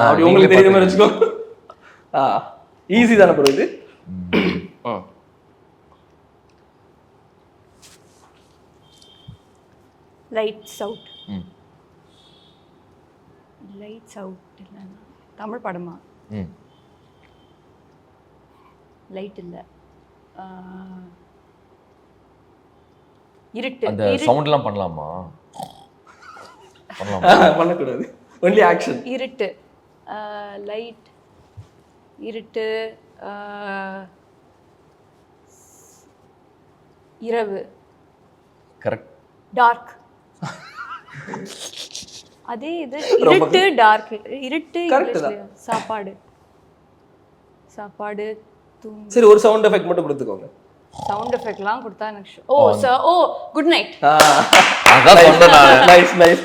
அப்படி உங்களுக்கு தெரியுற மாதிரி வச்சுக்கோ. ஈஸி தானே ப்ரோ இது. Lights out. லைட்ஸ் அவுட் இல்ல தமிழ் படமா? லைட் இல்ல, இருட்டு. அந்த சவுண்ட்லாம் பண்ணலாமா? பண்ணக்கூடாது, ஒன்லி ஆக்ஷன். இருட்டு, லைட், இருட்டு, இரவு. கரெக்ட். டார்க். அதே இது இருட்டு டார்க். இருட்டு இங்கிலீஷ்ல சாப்பாடு. சாப்பாடு, தூங்கு. சரி, ஒரு சவுண்ட் எஃபெக்ட் மட்டும் கொடுத்துக்கோங்க. சவுண்ட் எஃபெக்ட்லாம் கொடுத்தா எனக்கு ஓ குட் நைட். அதான் சொன்னேன். Nice nice.